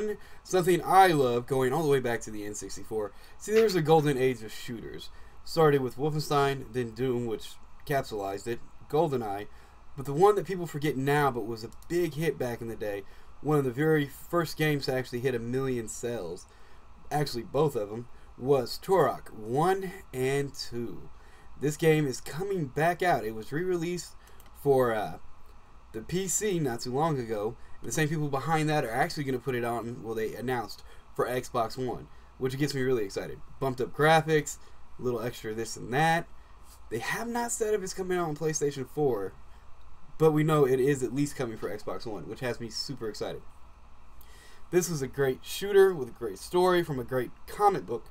1, something I love, going all the way back to the N64. See, there was a golden age of shooters. Started with Wolfenstein, then Doom, which capsulized it, GoldenEye, but the one that people forget now but was a big hit back in the day, one of the very first games to actually hit 1 million sales, actually both of them, was Turok 1 and 2. This game is coming back out. It was re-released for the PC not too long ago. The same people behind that are actually going to put it on, well, they announced, for Xbox One, which gets me really excited. Bumped up graphics, a little extra this and that. They have not said if it's coming out on PlayStation 4, but we know it is at least coming for Xbox One, which has me super excited. This was a great shooter with a great story from a great comic book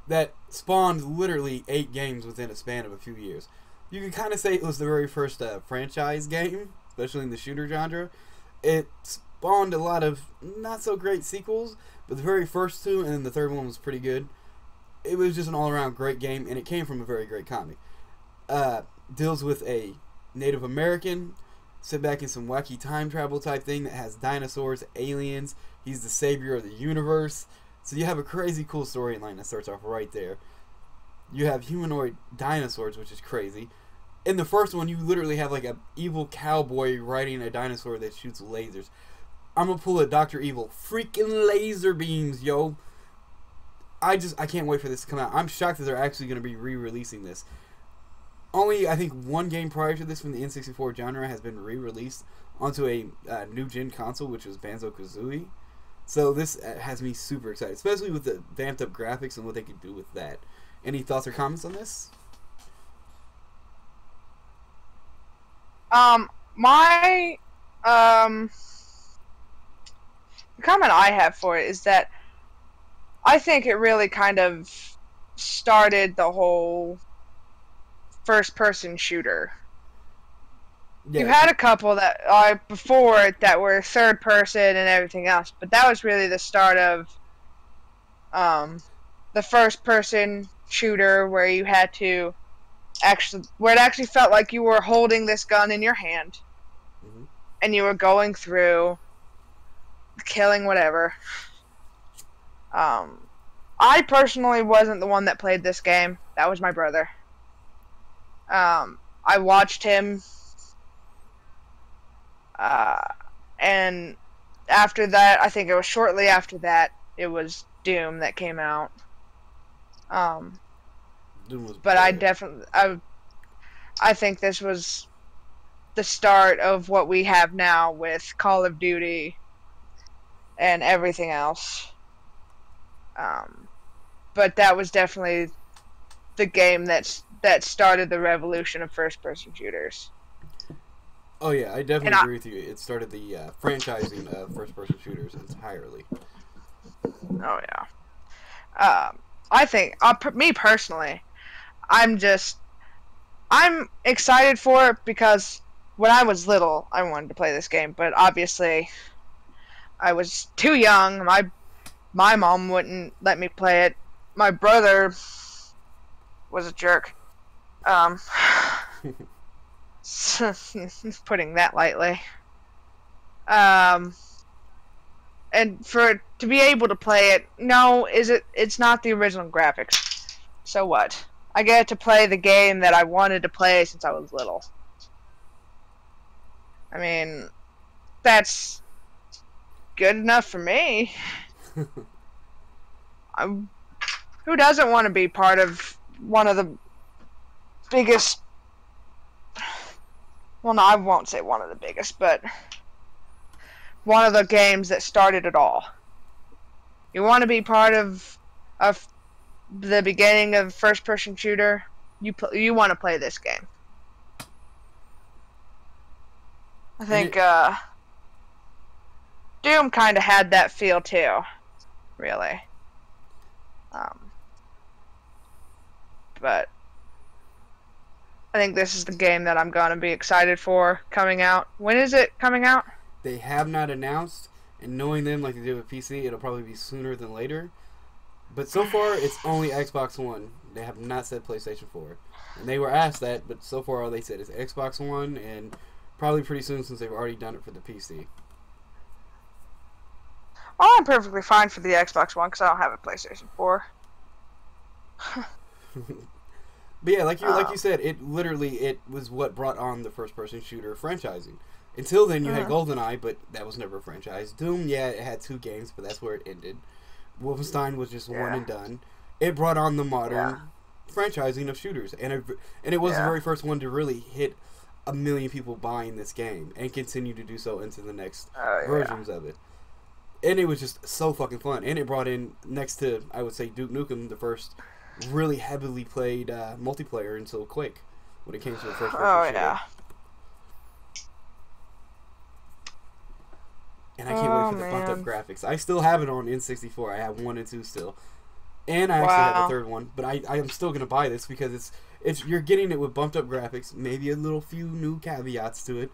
that spawned literally 8 games within a span of a few years. You can kind of say it was the very first franchise game, especially in the shooter genre. It spawned a lot of not so great sequels, but the very first 2 and then the third one was pretty good. It was just an all-around great game, and it came from a very great comic. Deals with a Native American sit back in some wacky time travel type thing that has dinosaurs, aliens. He's the savior of the universe. So you have a crazy cool storyline that starts off right there. You have humanoid dinosaurs, which is crazy. In the first one, you literally have like an evil cowboy riding a dinosaur that shoots lasers. I'm gonna pull a Dr. Evil. Freaking laser beams, yo. I can't wait for this to come out. I'm shocked that they're actually gonna be re-releasing this. Only, I think, one game prior to this from the N64 genre has been re-released onto a new-gen console, which was Banjo-Kazooie. So this has me super excited, especially with the vamped-up graphics and what they could do with that. Any thoughts or comments on this? My the comment I have for it is that I think it really kind of started the whole first-person shooter. Yeah. You had a couple that before it that were third-person and everything else, but that was really the start of the first-person shooter where you had to where it actually felt like you were holding this gun in your hand, and you were going through killing whatever. I personally wasn't the one that played this game. That was my brother. I watched him, and after that, I think it was shortly after that, it was Doom that came out. But I think this was the start of what we have now with Call of Duty and everything else. But that was definitely the game that started the revolution of first-person shooters. Oh yeah, I definitely agree with you. It started the franchising of first-person shooters entirely. Oh yeah. I think, me personally, I'm excited for it because when I was little, I wanted to play this game, but obviously I was too young. My mom wouldn't let me play it. My brother was a jerk. Putting that lightly. And to be able to play it, it's not the original graphics. So what? I get to play the game that I wanted to play since I was little. I mean, that's good enough for me. Who doesn't want to be part of one of the biggest... Well, no, I won't say one of the biggest, but one of the games that started it all. You want to be part of the beginning of first-person shooter, you want to play this game. I think Doom kind of had that feel too, really. But I think this is the game that I'm going to be excited for coming out. When is it coming out? They have not announced, and knowing them like they did with PC, it'll probably be sooner than later. But so far, it's only Xbox One. They have not said PlayStation 4. And they were asked that, but so far all they said is Xbox One, and probably pretty soon since they've already done it for the PC. Oh, I'm perfectly fine for the Xbox One because I don't have a PlayStation 4. But yeah, like you said, it was what brought on the first person shooter franchising. Until then, you had GoldenEye, but that was never a franchise. Doom, yeah, it had 2 games, but that's where it ended. Wolfenstein was just one and done. It brought on the modern franchising of shooters, and it was the very first one to really hit 1 million people buying this game, and continue to do so into the next versions of it. And it was just so fucking fun, and it brought in, next to, I would say, Duke Nukem, the first really heavily played multiplayer until Quake, when it came to the first person shooter. And I can't wait for the bumped up graphics. I still have it on N64. I have 1 and 2 still, and I actually have a 3rd one. But I am still gonna buy this because it's you're getting it with bumped up graphics, maybe a little few new caveats to it.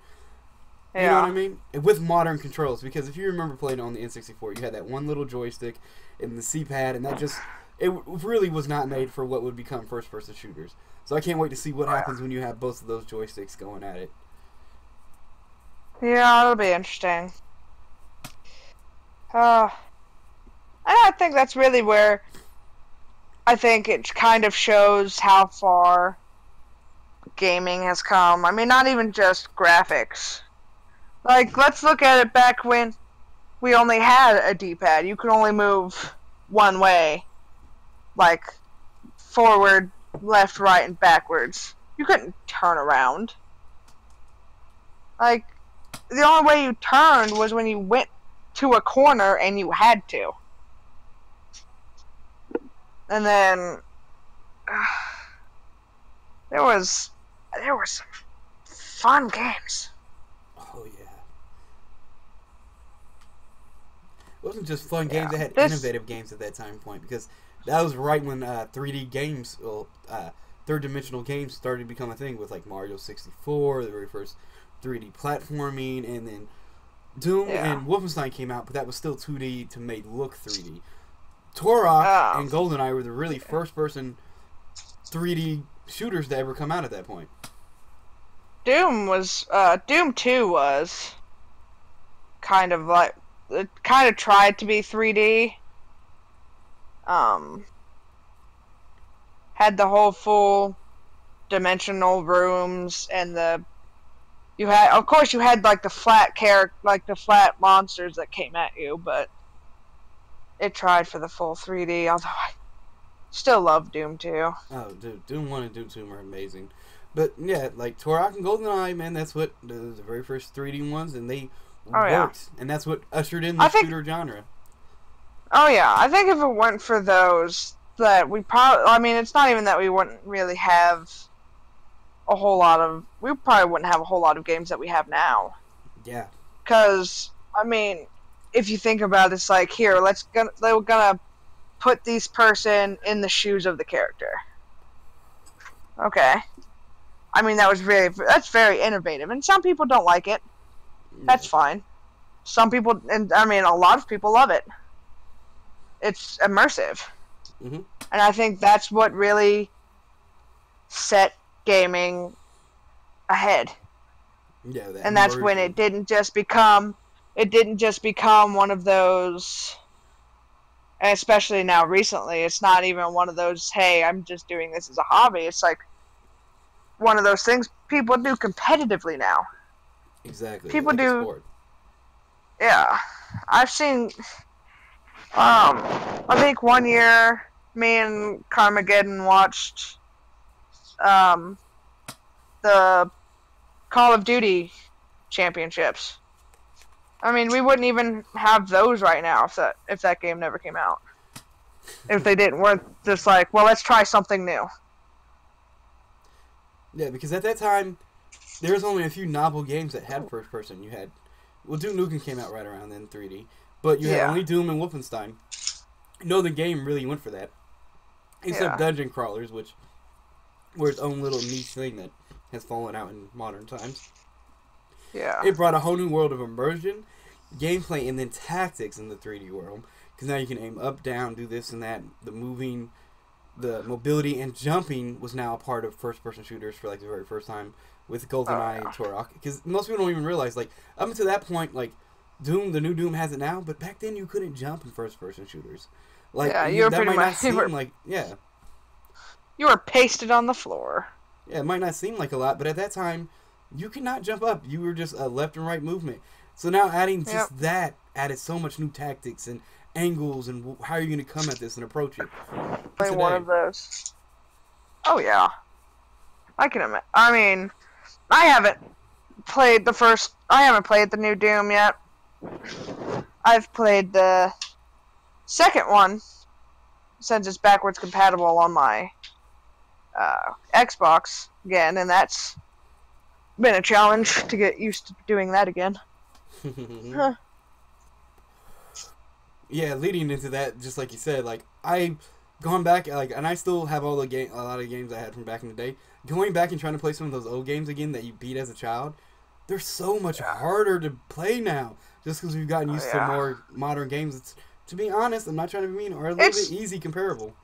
You know what I mean? And with modern controls, because if you remember playing on the N64, you had that one little joystick and the C-pad, and that just it really was not made for what would become first-person shooters. So I can't wait to see what happens when you have both of those joysticks going at it. Yeah, it'll be interesting. I think that's really where I think it kind of shows how far gaming has come. I mean, not even just graphics. Like, let's look at it back when we only had a D-pad. You could only move one way. Like, forward, left, right, and backwards. You couldn't turn around. Like, the only way you turned was when you went to a corner and you had to. And then there was some fun games. Oh yeah. It wasn't just fun games, they had innovative games at that time point, because that was right when 3D games, third dimensional games started to become a thing with like Mario 64, the very first 3D platforming, and then Doom and Wolfenstein came out, but that was still 2D to make look 3D. Turok and GoldenEye were the really first-person 3D shooters to ever come out at that point. Doom 2 was kind of like, it kind of tried to be 3D. Had the whole full dimensional rooms, and you had like the flat monsters that came at you, but it tried for the full 3D, although I still love Doom 2. Oh, dude, Doom 1 and Doom 2 are amazing. But yeah, like Turok and GoldenEye, man, that's what the very first 3D ones, and they worked, and that's what ushered in the shooter genre. Oh yeah, I think if it weren't for those, that we probably, I mean, it's not even that we wouldn't really have we probably wouldn't have a whole lot of games that we have now. Yeah. Because, I mean, if you think about it, it's like, here, they're gonna put this person in the shoes of the character. Okay. I mean, that's very innovative, and some people don't like it. That's fine. Some people, and I mean, a lot of people love it. It's immersive. Mm-hmm. And I think that's what really set gaming ahead. Yeah, and that's when it didn't just become one of those, and especially now recently, it's not even one of those, hey, I'm just doing this as a hobby. It's like one of those things people do competitively now. Exactly. People like do. A sport. Yeah. I've seen, I think one year, me and Carmageddon watched the Call of Duty championships. I mean, we wouldn't even have those right now if that game never came out. If they didn't, we're just like, well, let's try something new. Yeah, because at that time, there was only a few novel games that had first person. You had, Duke Nukem came out right around then, 3D, but you had only Doom and Wolfenstein. No other game really went for that, except dungeon crawlers, which were its own little niche thing that has fallen out in modern times. Yeah. It brought a whole new world of immersion, gameplay, and then tactics in the 3D world. Because now you can aim up, down, do this and that. The moving, the mobility, and jumping was now a part of first-person shooters for like the very first time with GoldenEye and Turok. Because most people don't even realize, like, up until that point, like, Doom, the new Doom has it now, but back then you couldn't jump in first-person shooters. Like, Yeah, you were that pretty might not much seem like, yeah. you were pasted on the floor. Yeah, it might not seem like a lot, but at that time, you could not jump up. You were just a left and right movement. So now adding just that added so much new tactics and angles and how you're going to come at this and approach it. Play one of those. Oh, yeah. I can imagine. I mean, I haven't played the new Doom yet. I've played the second one, since it's backwards compatible on my Xbox again, and that's been a challenge to get used to doing that again. Huh. Yeah, leading into that, just like you said, like I've gone back, like, and I still have a lot of games I had from back in the day. Going back and trying to play some of those old games again that you beat as a child, they're so much harder to play now. Just because we've gotten used to more modern games. It's, to be honest, I'm not trying to be mean, are a little bit easy comparable.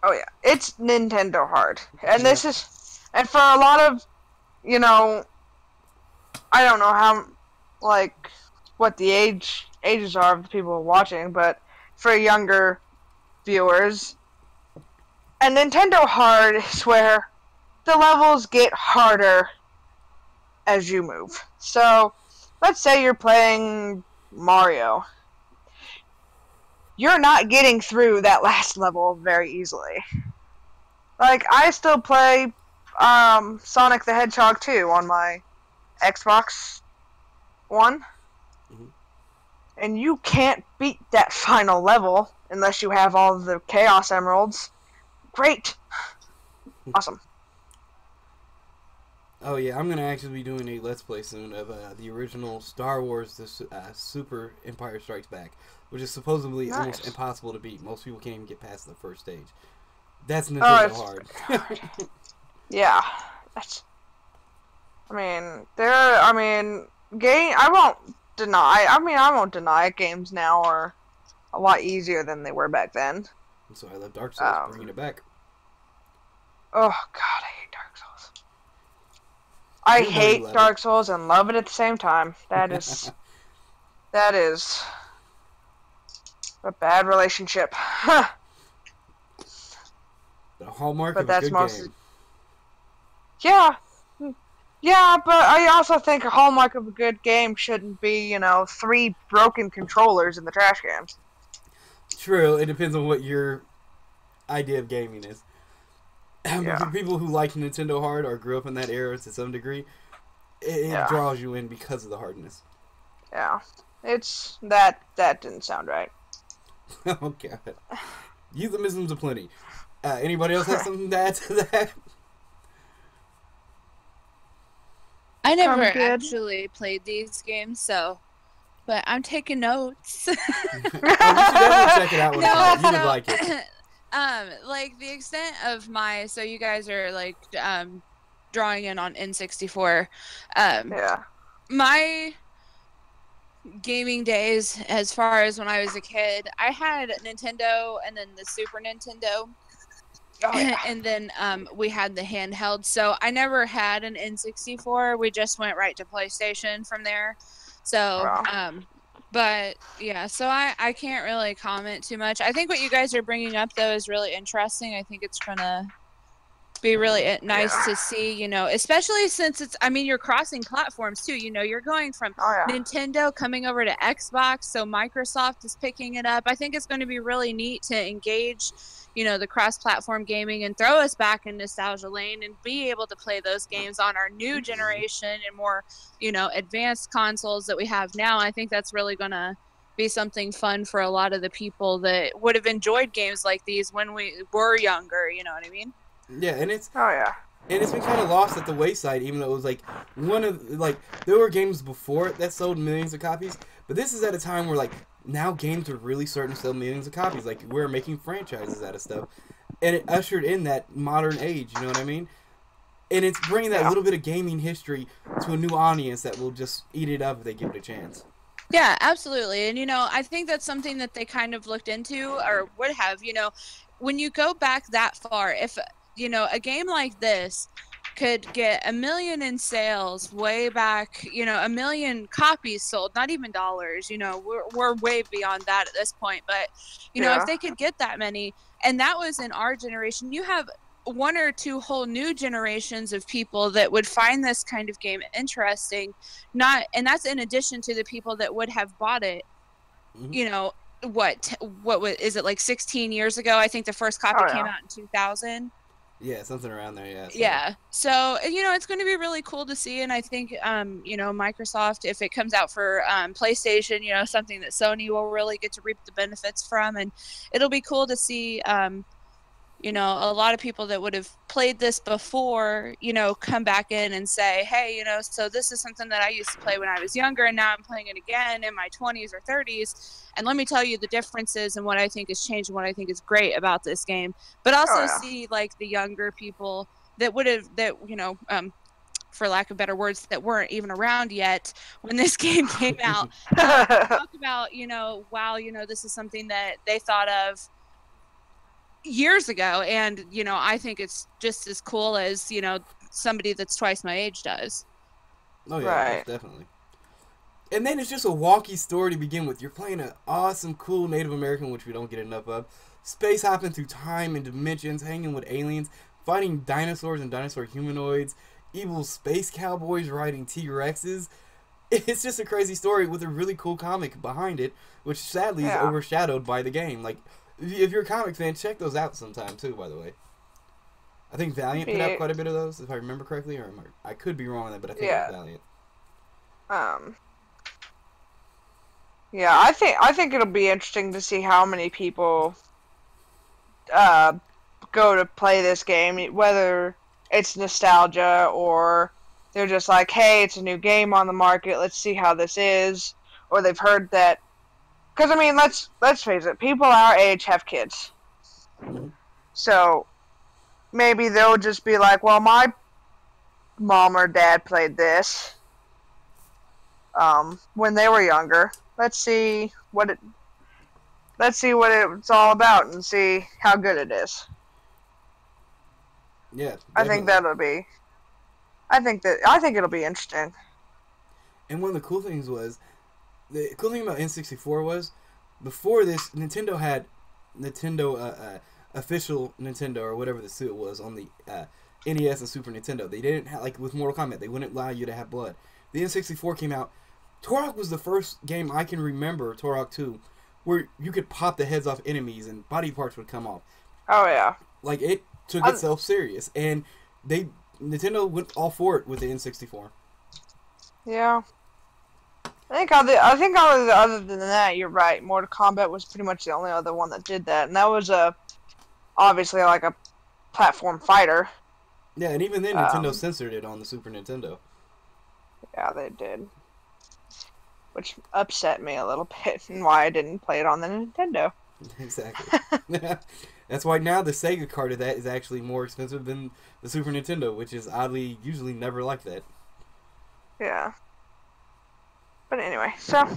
Oh yeah, it's Nintendo hard, and this is, and for a lot of, you know, I don't know how, like, what the ages are of the people watching, but for younger viewers, and Nintendo hard is where the levels get harder as you move. So, let's say you're playing Mario. You're not getting through that last level very easily. Like, I still play Sonic the Hedgehog 2 on my Xbox One. Mm-hmm. And you can't beat that final level unless you have all the Chaos Emeralds. Great. Awesome. Oh yeah, I'm going to actually be doing a Let's Play soon of the original Star Wars, the Super Empire Strikes Back, which is supposedly almost impossible to beat. Most people can't even get past the first stage. That's Nintendo hard. Yeah. That's... I won't deny games now are a lot easier than they were back then. And so I love Dark Souls, bringing it back. Oh, God, I hate Dark Souls. I hate Dark Souls and love it at the same time. That is a bad relationship. The hallmark of a good game. Yeah. Yeah, but I also think a hallmark of a good game shouldn't be, 3 broken controllers in the trash cans. True, it depends on what your idea of gaming is. For people who like Nintendo hard or grew up in that era to some degree, it draws you in because of the hardness. Yeah. It's... That didn't sound right. Oh, God. Euphemisms aplenty. Anybody else have something to add to that? I never actually played these games, but I'm taking notes. You should definitely check it out one time. You would like it. Like the extent of so you guys are like drawing in on N64. My gaming days, as far as when I was a kid, I had Nintendo and then the Super Nintendo. Oh, yeah. And then we had the handheld. So I never had an N64. We just went right to PlayStation from there. So, but yeah, so I can't really comment too much. I think what you guys are bringing up, though, is really interesting. I think it's going to be really nice to see, especially since you're crossing platforms too. You're going from Nintendo coming over to Xbox. So Microsoft is picking it up. I think it's going to be really neat to engage the cross-platform gaming and throw us back in nostalgia lane and be able to play those games on our new generation and more, advanced consoles that we have now. I think that's really going to be something fun for a lot of the people that would have enjoyed games like these when we were younger, you know what I mean? Yeah, and it's been kind of lost at the wayside, even though it was there were games before it that sold millions of copies, but this is at a time where now games are really starting to sell millions of copies. Like, we're making franchises out of stuff. And it ushered in that modern age, you know what I mean? And it's bringing that little bit of gaming history to a new audience that will just eat it up if they give it a chance. Yeah, absolutely. And, I think that's something that they kind of looked into or would have, when you go back that far, if, a game like this could get 1 million in sales way back, you know, 1 million copies sold, not even dollars, you know, we're way beyond that at this point. But, you know, if they could get that many, and that was in our generation, you have 1 or 2 whole new generations of people that would find this kind of game interesting. And that's in addition to the people that would have bought it, you know, what is it, like 16 years ago? I think the first copy came out in 2000. Yeah, something around there, yeah. Yeah. So, you know, it's going to be really cool to see. And I think, you know, Microsoft, if it comes out for PlayStation, you know, something that Sony will really get to reap the benefits from. And it'll be cool to see, you know, a lot of people that would have played this before, you know, come back in and say, hey, you know, so this is something that I used to play when I was younger, and now I'm playing it again in my 20s or 30s. And let me tell you the differences and what I think has changed and what I think is great about this game. But also see, like, the younger people that would have, that, you know, for lack of better words, that weren't even around yet when this game came out, talk about, you know, wow, you know, this is something that they thought of years ago. And, you know, I think it's just as cool as, you know, somebody that's twice my age does. Oh yeah, definitely. And then it's just a walkie story to begin with. You're playing an awesome, cool Native American, which we don't get enough of, space hopping through time and dimensions, hanging with aliens, fighting dinosaurs and dinosaur humanoids, evil space cowboys riding T-Rexes. It's just a crazy story with a really cool comic behind it, which sadly is overshadowed by the game. Like, if you're a comic fan, check those out sometime too, by the way. I think Valiant put out quite a bit of those, if I remember correctly, or I could be wrong on that, but I think it was Valiant. Yeah, I think it'll be interesting to see how many people go to play this game, whether it's nostalgia or they're just like, hey, it's a new game on the market, let's see how this is, or they've heard that. Because, I mean, let's face it, people our age have kids. So, maybe they'll just be like, well, my mom or dad played this when they were younger. Let's see what it's all about and see how good it is. Yeah, definitely. I think it'll be interesting. And one of the cool things was, the cool thing about N64 was, before this, Nintendo had official Nintendo, or whatever the suit was, on the NES and Super Nintendo. They didn't have, like with Mortal Kombat, they wouldn't allow you to have blood. The N64 came out. Turok was the first game I can remember, Turok 2, where you could pop the heads off enemies and body parts would come off. Oh yeah. Like, it took itself serious, and Nintendo went all for it with the N64. Yeah. I think other than that, you're right. Mortal Kombat was pretty much the only other one that did that, and that was obviously like a platform fighter. Yeah, and even then, Nintendo censored it on the Super Nintendo. Yeah, they did, which upset me a little bit, and why I didn't play it on the Nintendo. Exactly. That's why now the Sega card of that is actually more expensive than the Super Nintendo, which is oddly usually never like that. Yeah. But anyway, so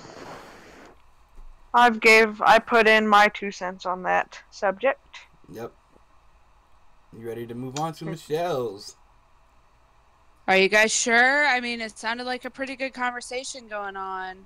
I put in my 2 cents on that subject. Yep. You ready to move on to Michelle's? Are you guys sure? I mean, it sounded like a pretty good conversation going on.